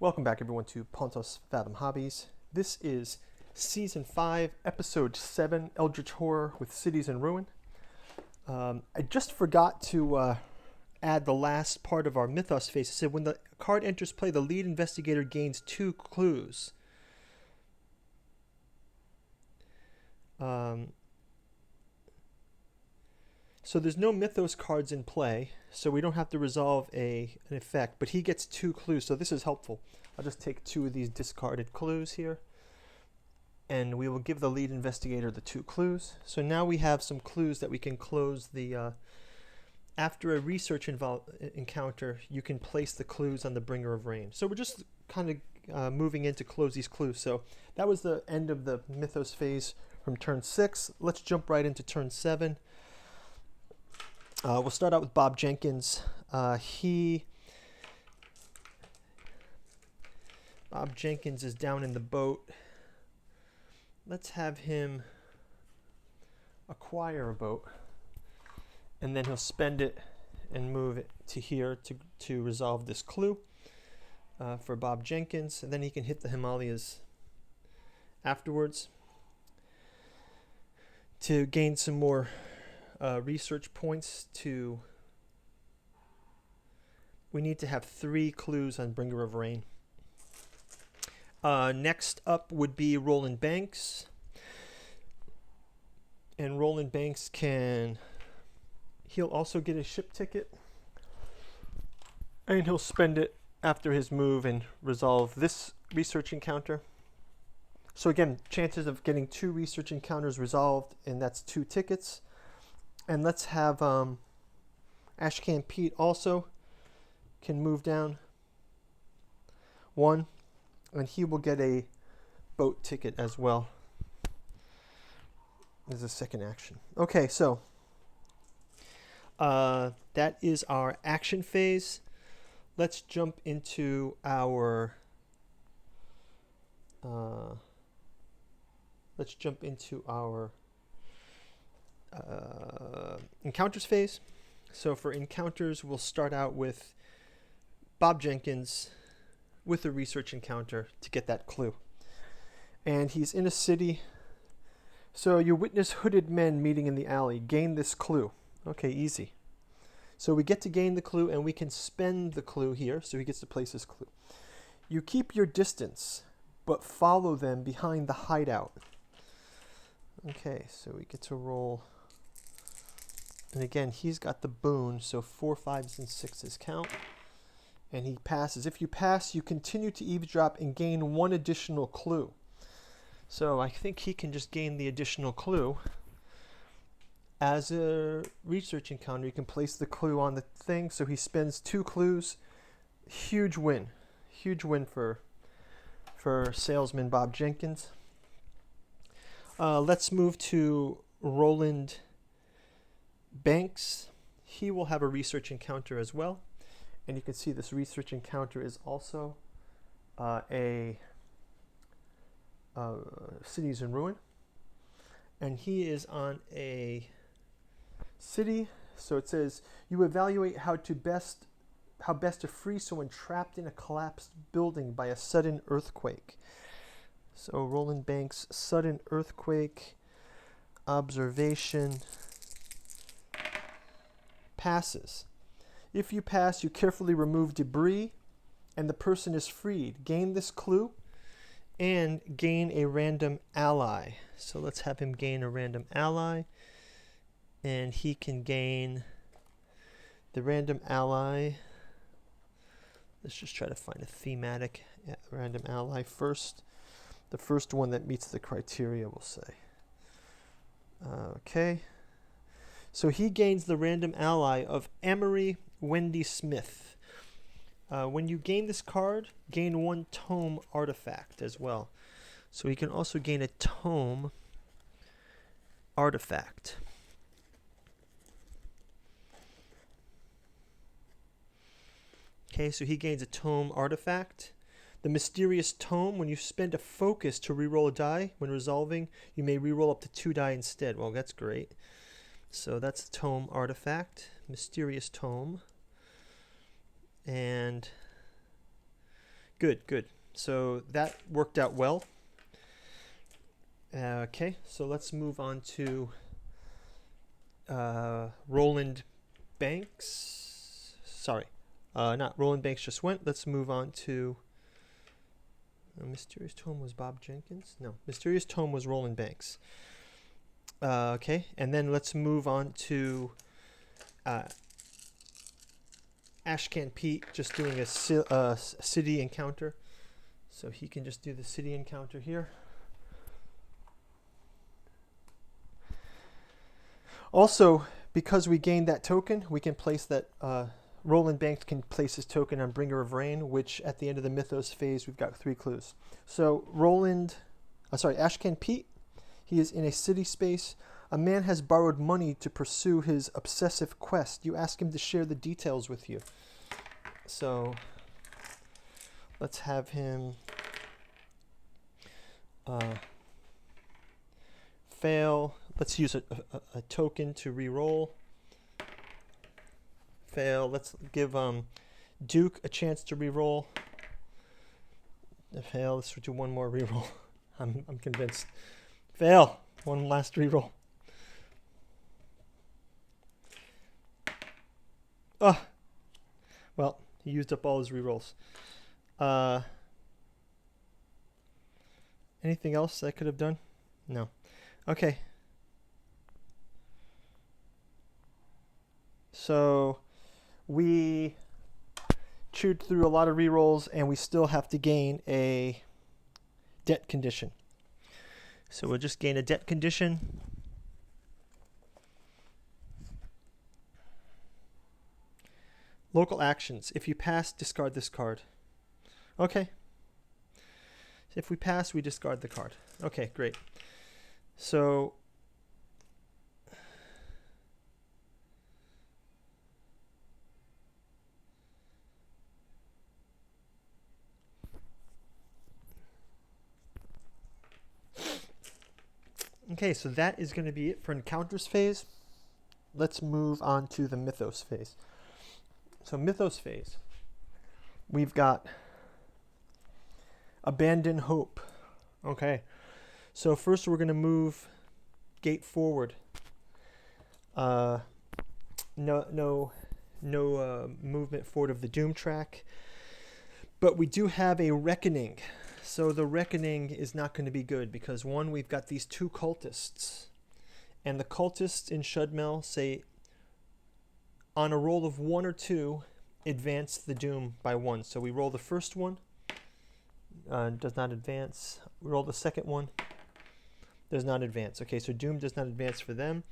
Welcome back, everyone, to Pontos Fathom Hobbies. This is Season 5, Episode 7, Eldritch Horror with Cities in Ruin. I just forgot to add the last part of our Mythos Phase. It said, when the card enters play, the lead investigator gains 2 clues. So there's no Mythos cards in play, so we don't have to resolve an effect, but he gets 2 clues, so this is helpful. I'll just take 2 of these discarded clues here, and we will give the lead investigator the 2 clues. So now we have some clues that we can close the... after a research encounter, you can place the clues on the Bringer of Rain. So we're just kind of moving in to close these clues. So that was the end of the Mythos phase from turn 6. Let's jump right into turn 7. We'll start out with Bob Jenkins. Bob Jenkins is down in the boat. Let's have him acquire a boat, and then he'll spend it and move it to here to resolve this clue for Bob Jenkins, and then he can hit the Himalayas afterwards to gain some more research points. We need to have 3 clues on Bringer of Rain. Next up would be Roland Banks. And Roland Banks he'll also get a ship ticket. And he'll spend it after his move and resolve this research encounter. So again, chances of getting 2 research encounters resolved, and that's 2 tickets. And let's have Ashcan Pete also can move down 1, and he will get a boat ticket as well as a second action. Okay, so that is our action phase. Let's jump into our encounters phase. So for encounters, we'll start out with Bob Jenkins with a research encounter to get that clue. And he's in a city. So you witness hooded men meeting in the alley. Gain this clue. Okay, easy. So we get to gain the clue, and we can spend the clue here. So he gets to place his clue. You keep your distance, but follow them behind the hideout. Okay, so we get to roll. And again, he's got the boon, so 4, 5s, and 6s count. And he passes. If you pass, you continue to eavesdrop and gain 1 additional clue. So I think he can just gain the additional clue. As a research encounter, you can place the clue on the thing, so he spends 2 clues. Huge win. Huge win for salesman Bob Jenkins. Let's move to Roland Banks. He will have a research encounter as well. And you can see this research encounter is also a Cities in Ruin. And he is on a city. So it says, you evaluate how best to free someone trapped in a collapsed building by a sudden earthquake. So Roland Banks, sudden earthquake, observation, passes. If you pass, you carefully remove debris, and the person is freed. Gain this clue, and gain a random ally. So let's have him gain a random ally, and he can gain the random ally. Let's just try to find a thematic random ally first. The first one that meets the criteria, we'll say. Okay. So he gains the random ally of Amory Wendy Smith. When you gain this card, gain 1 tome artifact as well. So he can also gain a tome artifact. Okay, so he gains a tome artifact. The mysterious tome, when you spend a focus to reroll a die, when resolving, you may reroll up to 2 die instead. Well, that's great. So that's the tome artifact, mysterious tome. And Good, good. So that worked out well. Okay, so let's move on to Roland Banks. Sorry, not Roland Banks just went. Let's move on to Mysterious Tome was Bob Jenkins? No, Mysterious Tome was Roland Banks. Okay, and then let's move on to Ashcan Pete just doing a city encounter. So he can just do the city encounter here. Also, because we gained that token, we can place that, Roland Banks can place his token on Bringer of Rain, which at the end of the Mythos phase, we've got 3 clues. So Ashcan Pete, he is in a city space. A man has borrowed money to pursue his obsessive quest. You ask him to share the details with you. So let's have him fail. Let's use a token to re-roll. Fail. Let's give Duke a chance to re-roll. Fail. Let's do one more re-roll. I'm convinced. Fail. One last re-roll. Oh. Well, he used up all his re-rolls. Anything else I could have done? No. Okay. So we chewed through a lot of rerolls, and we still have to gain a debt condition. So we'll just gain a debt condition. Local actions. If you pass, discard this card. Okay. If we pass, we discard the card. Okay, great. So okay, so that is going to be it for Encounters phase. Let's move on to the Mythos phase. So Mythos phase, we've got Abandon Hope. Okay, so first we're going to move gate forward. No movement forward of the Doom track, but we do have a Reckoning. So the Reckoning is not going to be good because, one, we've got these 2 cultists, and the cultists in Shudmel say on a roll of 1 or 2, advance the Doom by 1. So we roll the first one, does not advance. We roll the second one, does not advance. Okay, so Doom does not advance for them.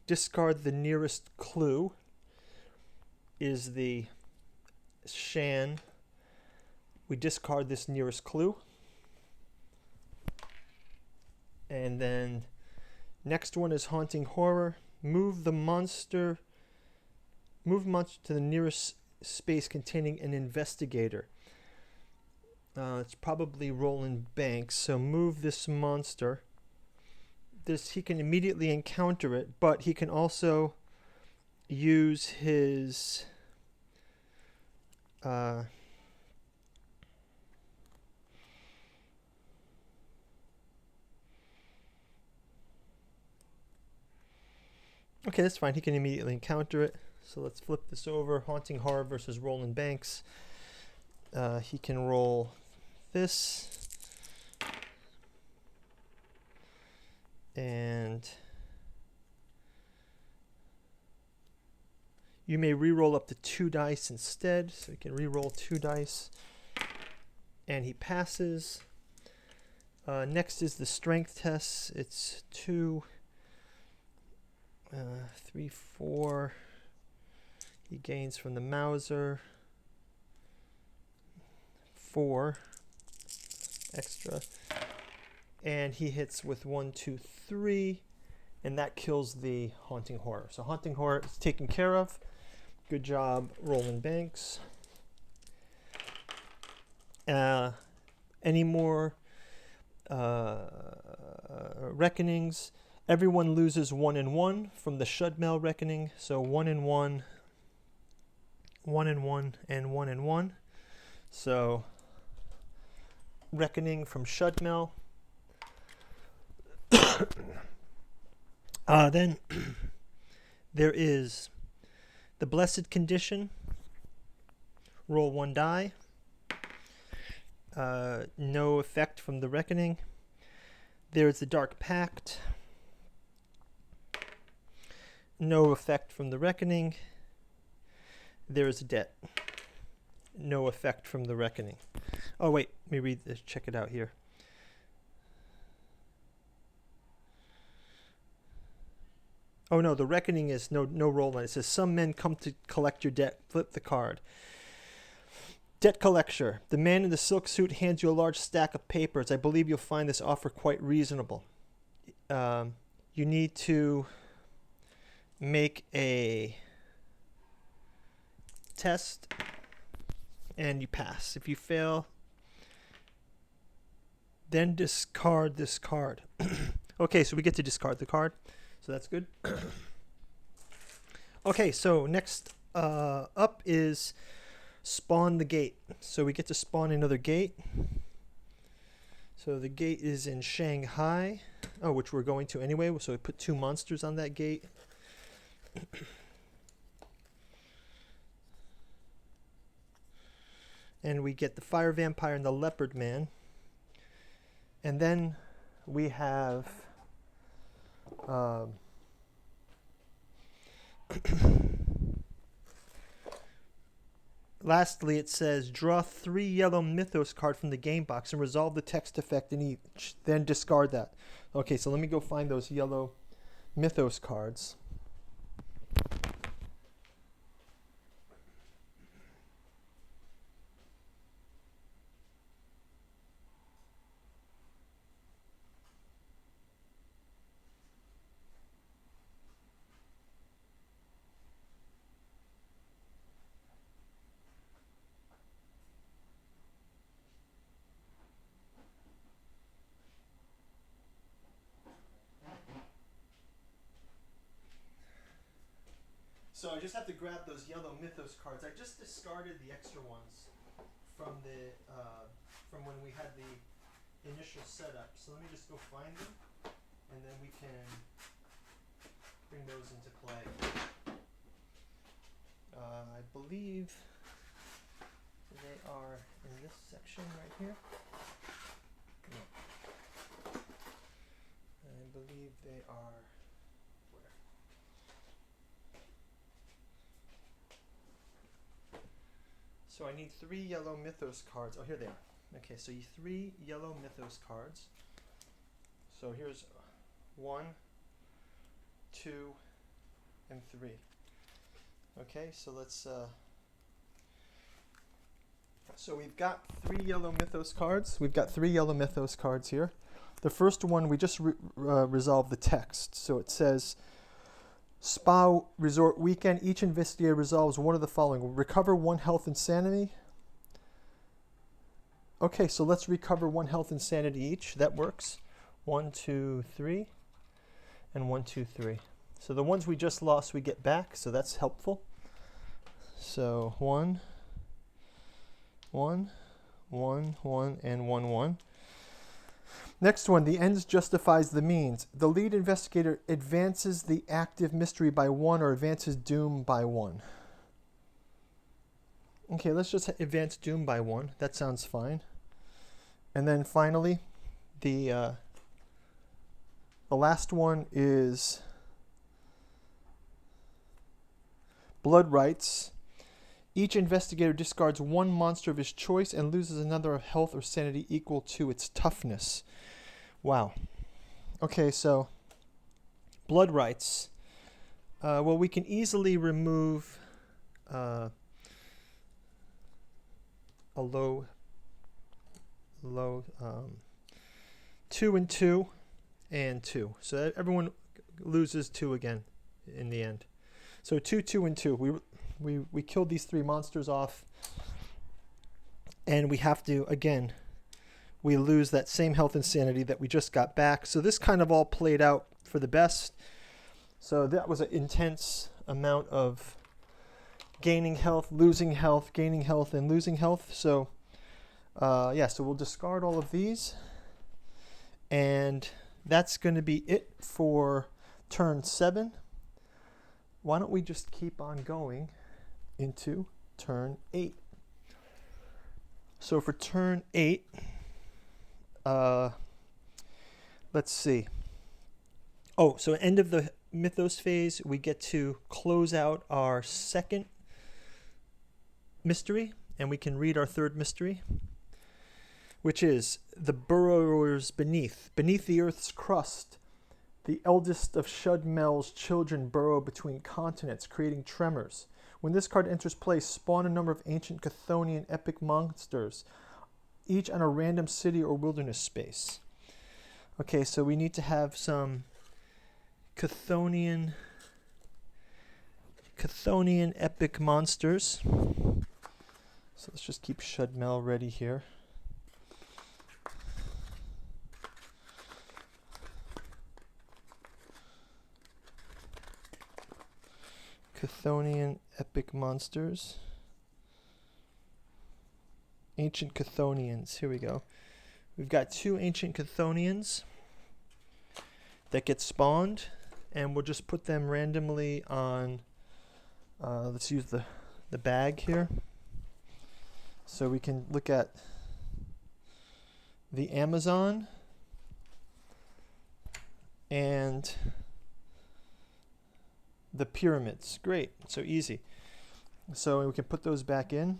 Discard the nearest clue is the Shan. We discard this nearest clue. And then next one is Haunting Horror. Move monster to the nearest space containing an investigator. It's probably Roland Banks. So move this monster. He can immediately encounter it, but he can also use his okay, that's fine. He can immediately encounter it. So let's flip this over. Haunting Horror versus Roland Banks. He can roll this. And you may re-roll up to 2 dice instead. So you can re-roll 2 dice. And he passes. Next is the strength test. It's 2, 3, 4. He gains from the Mauser 4 extra. And he hits with 1, 2, 3. And that kills the Haunting Horror. So Haunting Horror is taken care of. Good job, Roland Banks. Any more reckonings? Everyone loses 1 and 1 from the Shudmel reckoning. So 1 and 1, 1 and 1, and 1 and 1. So, Reckoning from Shudmel. Then there is the Blessed Condition. Roll 1 die. No effect from the Reckoning. There's the Dark Pact. No effect from the Reckoning. There's a Debt. No effect from the Reckoning. Oh wait, let me read this. Check it out here. Oh no, the Reckoning is no roll on it. It says some men come to collect your debt. Flip the card. Debt collector. The man in the silk suit hands you a large stack of papers. I believe you'll find this offer quite reasonable. You need to make a test and you pass. If you fail, then discard this card. Okay, so we get to discard the card. So that's good. Okay, so next up is spawn the gate. So we get to spawn another gate. So the gate is in Shanghai, which we're going to anyway. So we put 2 monsters on that gate. And we get the Fire Vampire and the Leopard Man. And then we have lastly, it says draw 3 yellow Mythos cards from the game box and resolve the text effect in each. Then discard that. Okay, so let me go find those yellow Mythos cards. So I just have to grab those yellow Mythos cards. I just discarded the extra ones from the from when we had the initial setup. So let me just go find them, and then we can bring those into play. I believe they are in this section right here. No. I believe they are. So I need 3 yellow Mythos cards. Oh, here they are. Okay, so 3 yellow Mythos cards. So here's 1, 2, and 3. Okay, so let's. So we've got 3 yellow Mythos cards. We've got 3 yellow Mythos cards here. The first one we just resolved the text. So it says. Spa Resort Weekend. Each investigator resolves one of the following. Recover 1 health and sanity. Okay, so let's recover 1 health and sanity each. That works. 1, 2, 3. And 1, 2, 3. So the ones we just lost we get back, so that's helpful. So 1, 1, 1, 1, and 1, 1. Next one, the ends justifies the means. The lead investigator advances the active mystery by 1 or advances doom by 1. Okay, let's just advance doom by 1. That sounds fine. And then finally, the last one is blood rights. Each investigator discards 1 monster of his choice and loses another of health or sanity equal to its toughness. Wow. Okay, so blood rights. Well, we can easily remove a low 2 and 2 and 2. So everyone loses 2 again in the end. So 2, 2, and 2. We killed these 3 monsters off, and we have to, again, we lose that same health and sanity that we just got back. So this kind of all played out for the best. So that was an intense amount of gaining health, losing health, gaining health, and losing health. So Yeah, so we'll discard all of these. And that's going to be it for turn 7. Why don't we just keep on going into turn 8? So for turn 8, let's see. Oh, so end of the Mythos phase, we get to close out our second mystery, and we can read our third mystery, which is the burrowers beneath. Beneath the earth's crust, the eldest of Shudmel's children burrow between continents, creating tremors. When this card enters play, spawn a number of ancient Cothonian epic monsters, each on a random city or wilderness space. Okay, so we need to have some Cothonian epic monsters. So let's just keep Shudmel ready here. Cothonian epic monsters. Ancient Cothonians. Here we go. We've got 2 ancient Cothonians that get spawned, and we'll just put them randomly on, let's use the bag here. So we can look at the Amazon and the pyramids. Great, so easy. So we can put those back in.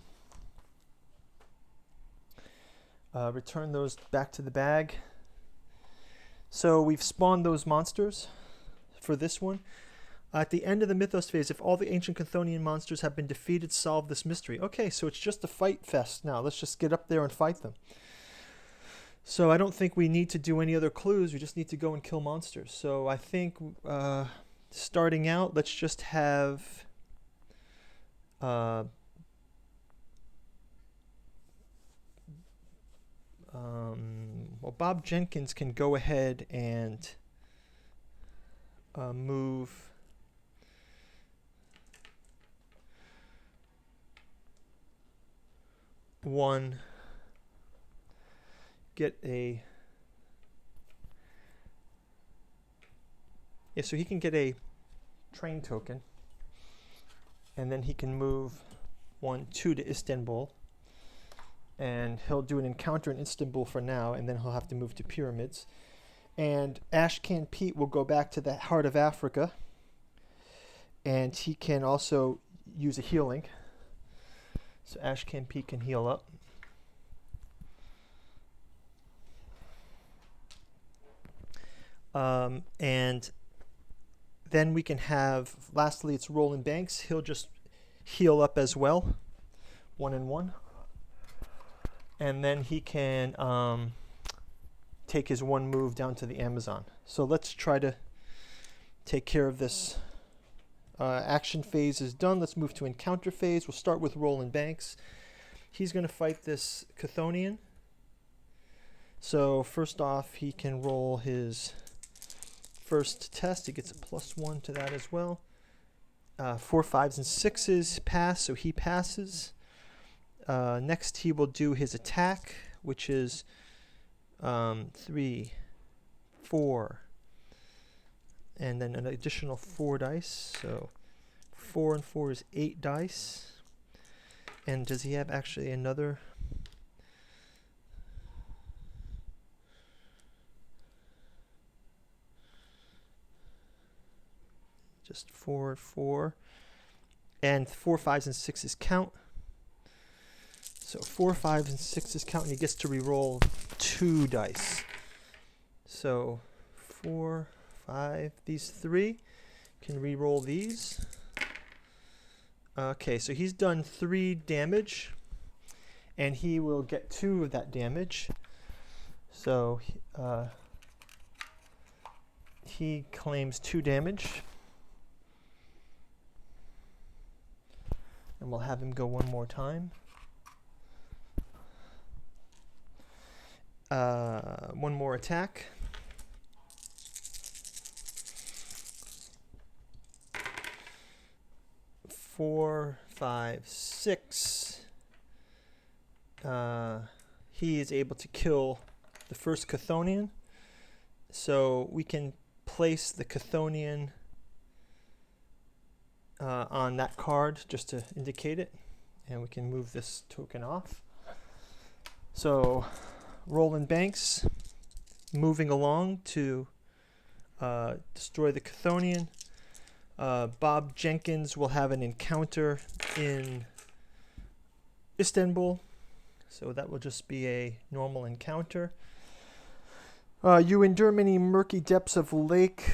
Return those back to the bag. So we've spawned those monsters for this one. At the end of the Mythos phase, if all the ancient Cothonian monsters have been defeated, solve this mystery. Okay, so it's just a fight fest now. Let's just get up there and fight them. So I don't think we need to do any other clues. We just need to go and kill monsters. So I think starting out, let's just have well, Bob Jenkins can go ahead and move one, get a, yeah, so he can get a train token, and then he can move 1, 2 to Istanbul, and he'll do an encounter in Istanbul for now, and then he'll have to move to pyramids. And Ashcan Pete will go back to the heart of Africa, and he can also use a healing. So Ashcan Pete can heal up. And then we can have, lastly, it's Roland Banks. He'll just heal up as well, 1 and 1. And then he can take his 1 move down to the Amazon. So let's try to take care of this. Action phase is done. Let's move to encounter phase. We'll start with Roland Banks. He's going to fight this Cothonian. So first off, he can roll his first test. He gets a +1 to that as well. 4, 5s, and 6s pass, so he passes. Next, he will do his attack, which is 3, 4, and then an additional 4 dice. So 4 and 4 is 8 dice. And does he have actually another? Just 4, 4. And 4, 5s, and 6s count. So 4, 5s, and 6s count, and he gets to re-roll 2 dice. So 4, 5, these 3 can re-roll these. Okay, so he's done 3 damage, and he will get 2 of that damage. So he claims 2 damage. And we'll have him go 1 more time. 1 more attack. Four, 5, 6. he is able to kill the first Cothonian. So we can place the Cothonian on that card just to indicate it. And we can move this token off. So Roland Banks moving along to destroy the Cothonian. Bob Jenkins will have an encounter in Istanbul. So that will just be a normal encounter. You endure many murky depths of Lake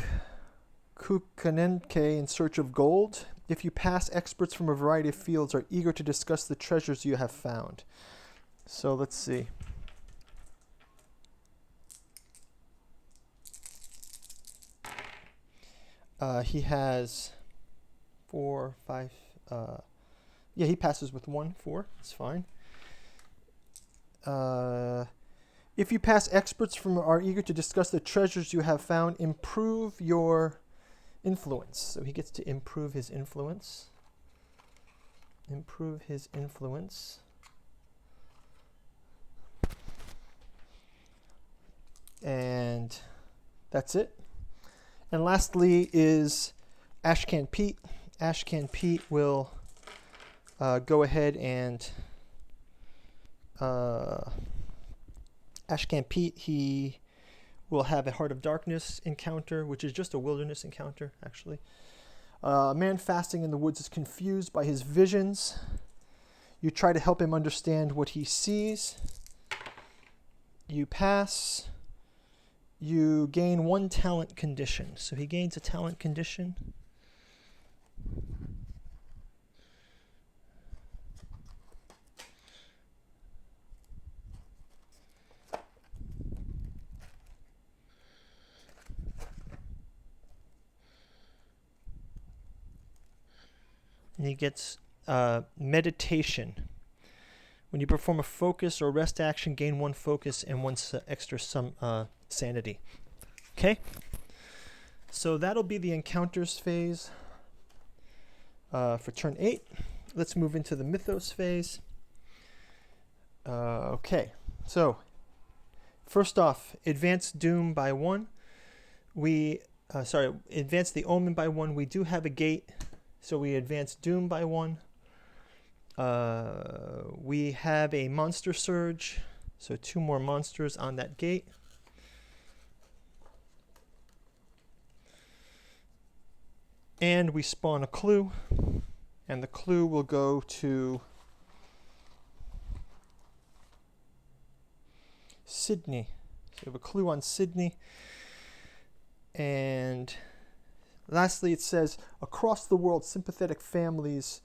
Kukanenke in search of gold. If you pass, experts from a variety of fields are eager to discuss the treasures you have found. So let's see. He has 4, 5. Yeah, he passes with 1, 4. It's fine. If you pass, experts from are eager to discuss the treasures you have found. Improve your influence. So he gets to improve his influence. Improve his influence. And that's it. And lastly is Ashcan Pete. Ashcan Pete will go ahead and Ashcan Pete, he will have a Heart of Darkness encounter, which is just a wilderness encounter, actually. A man fasting in the woods is confused by his visions. You try to help him understand what he sees. You pass. You gain 1 talent condition. So he gains a talent condition. And he gets meditation. When you perform a focus or rest action, gain 1 focus and 1 extra sanity. Okay? So that'll be the encounters phase for turn 8. Let's move into the Mythos phase. Okay. So, first off, advance Doom by 1. Advance the Omen by 1. We do have a gate. So we advance Doom by 1. We have a Monster Surge. So 2 more monsters on that gate. And we spawn a clue. And the clue will go to Sydney. So we have a clue on Sydney. And lastly, it says, across the world, sympathetic families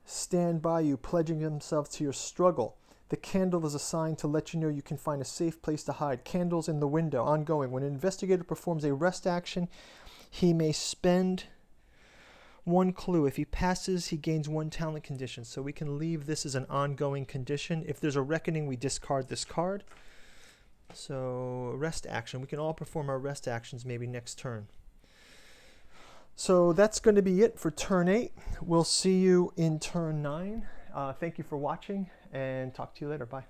stand by you, pledging themselves to your struggle. The candle is a sign to let you know you can find a safe place to hide. Candles in the window, ongoing. When an investigator performs a rest action, he may spend 1 clue. If he passes, he gains 1 talent condition. So we can leave this as an ongoing condition. If there's a reckoning, we discard this card. So rest action. We can all perform our rest actions maybe next turn. So that's going to be it for turn 8. We'll see you in turn 9. Thank you for watching, and talk to you later. Bye.